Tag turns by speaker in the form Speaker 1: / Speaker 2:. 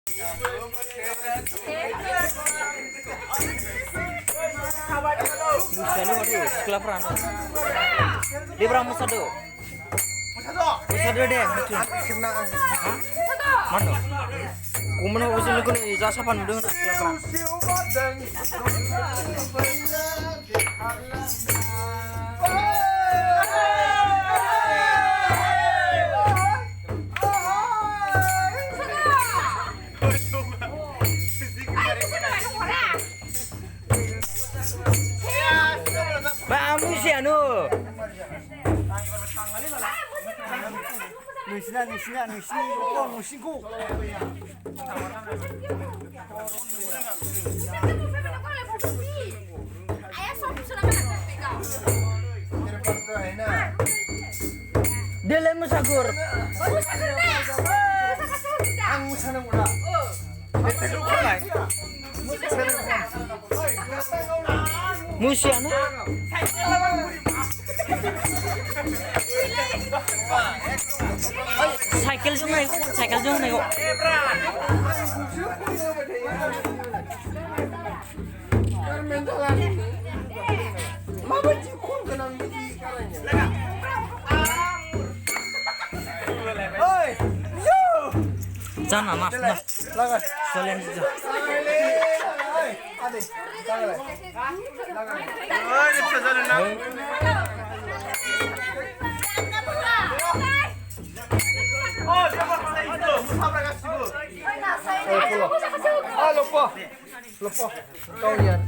Speaker 1: Musano waduh, sekolah perano. Di berapa musado? Musado deh, muncul. Kena. Mana? Kumana usul ko ni jasa pan do na sekolah perano. Ba musiano. Nusinko. Dele musagur. Ang musana mula. Musiano. Cycle jong naik, cycle jong naik. Jangan mas, soalnya lupa. Kau niat.